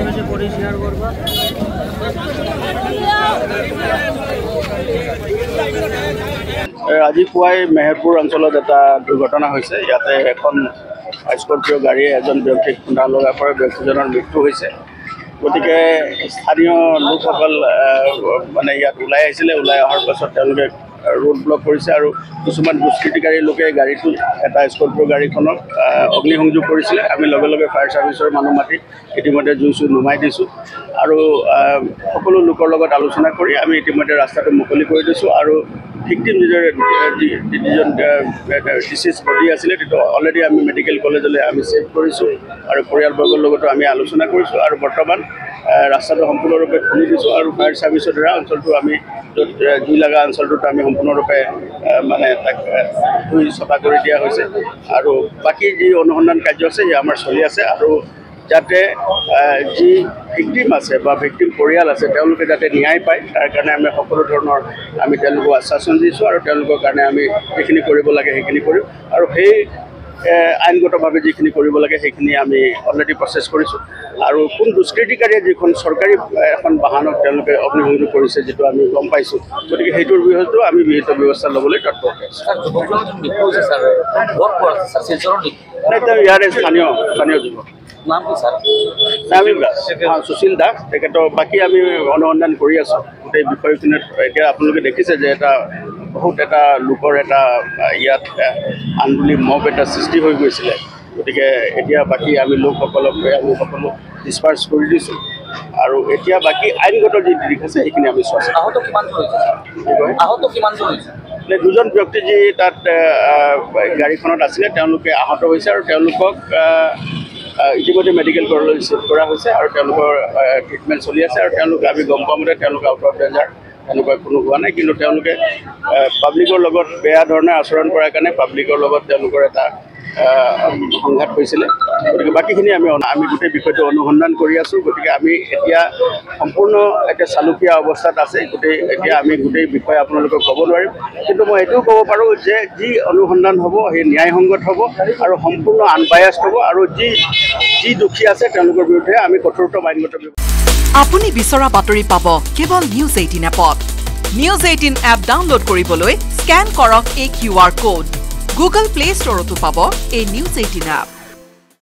বেশি কৰে শেয়াৰ কৰবা আজি পুৱাই মেহেৰপুৰ অঞ্চলত এটা দুৰ্ঘটনা হৈছে ইয়াতে এখন স্কৰ্পিঅ গাড়ীয়ে এজন ব্যক্তিক খুন্দা লগাৰ পৰা ব্যক্তিজনৰ মৃত্যু হৈছে গতিকে স্থানীয় লোকসকল মানে ইয়াত ওলাই আহিছিলে ওলাই অহাৰ পাছত তেওঁলোকে रोड ब्लक কৰিছে আৰু কিছুমান দুষ্কৃতিকাৰী লোকে গাড়ীটো এটা স্কৰ্পিঅ গাড়ীখনক অগ্নিসংযোগ কৰিছিল আমি লগে লগে ফায়াৰ সাৰ্ভিসৰ মানুহ মাতি ইতিমধ্যে জুইচু নুমাই দিছো আৰু সকলো লোকৰ লগত আলোচনা কৰি আমি ইতিমধ্যে ৰাস্তাটো মুকলি কৰি দিছো আৰু ভিকটিম যিজন ডিসিজ বডি আছিলে সেইটো অলৰেডি আমি মেডিকেল কলেজলৈ আমি সেভ কৰিছো আৰু পৰিয়ালবৰ্গৰ লগতো আমি আলোচনা কৰিছো আৰু বৰ্তমান ৰাস্তাটো সম্পূৰ্ণৰূপে খুলি দিছো আৰু ফায়াৰ সাৰ্ভিসৰ দ্বাৰা অঞ্চলটো আমি জুই লগা অঞ্চলটোত আমি সম্পূৰ্ণৰূপে মানে তাক ধুই চফা কৰি দিয়া হৈছে আৰু বাকী যি অনুসন্ধান কাৰ্য আছে আমাৰ চলি আছে আৰু যাতে যি ভিকটিম আছে বা ভিকটিম পৰিয়াল আছে তেওঁলোকে যাতে ন্যায় পায় তাৰ কাৰণে আমি সকলো ধৰণৰ আমি তেওঁলোকক আশ্বাসন দিছোঁ আৰু তেওঁলোকৰ কাৰণে আমি যিখিনি কৰিব লাগে সেইখিনি কৰিম আৰু সেই আইনগতভাৱে যিখিনি কৰিব লাগে সেইখিনি আমি অলৰেডি প্ৰচেছ কৰিছোঁ আৰু কোন দুষ্কৃতিকাৰীয়ে যিখন চৰকাৰী এখন বাহনত তেওঁলোকে অগ্নিসংযোগ কৰিছে যিটো আমি গম পাইছোঁ গতিকে সেইটোৰ বিৰুদ্ধেও আমি বিহিত ব্যৱস্থা ল'বলৈ তৎপৰ আছোঁ ইয়াৰে স্থানীয় যুৱক নাম কি স্যাৰ নামিম দাস সুশীল দাস তেখেতৰ বাকী আমি অনুসন্ধান কৰি আছোঁ গোটেই বিষয়খিনিত এতিয়া আপোনালোকে দেখিছে যে এটা বহুত এটা লোকৰ এটা ইয়াত আন্দোলিত মব এটা সৃষ্টি হৈ গৈছিলে গতিকে এতিয়া বাকী আমি লোকসকলক আমি সকলো ডিসপাৰ্স কৰি দিছোঁ আৰু এতিয়া বাকী আইনগত যি দিশ আছে সেইখিনি আমি চোৱা আহত কিমান হৈছে দুজন ব্যক্তি যি তাত গাড়ীখনত আছিলে তেওঁলোকে আহত হৈছে আৰু তেওঁলোকক ইতিমধ্যে মেডিকেল কলেজলৈ শিফ্ট কৰা হৈছে আৰু তেওঁলোকৰ ট্ৰিটমেণ্ট চলি আছে আৰু তেওঁলোকে আমি গম পোৱা মতে তেওঁলোকে আউট অফ ডেঞ্জাৰ তেনেকুৱা কোনো হোৱা নাই কিন্তু তেওঁলোকে পাব্লিকৰ লগত বেয়া ধৰণে আচৰণ কৰাৰ কাৰণে পাব্লিকৰ লগত তেওঁলোকৰ এটা সংঘাত হৈছিলে গতিকে বাকীখিনি আমি গোটেই বিষয়টো অনুসন্ধান কৰি আছোঁ গতিকে আমি এতিয়া সম্পূৰ্ণ এতিয়া চালুকীয়া অৱস্থাত আছে এতিয়া আমি গোটেই বিষয়ে আপোনালোকক ক'ব নোৱাৰিম কিন্তু মই এইটোও ক'ব পাৰোঁ যে যি অনুসন্ধান হ'ব সেই ন্যায়সংগত হ'ব আৰু সম্পূৰ্ণ আনবায়াস্ড হ'ব আৰু যি দোষী আছে তেওঁলোকৰ বিৰুদ্ধে আমি কঠোৰতম আইনগত আপুনি বিচৰা বাতৰি পাব কেৱল নিউজ 18 এপত নিউজ 18 এপ ডাউনলোড কৰিবলৈ স্ক্যান কৰক এই QR code Google Play Store to পাব এই নিউজ 18 এপ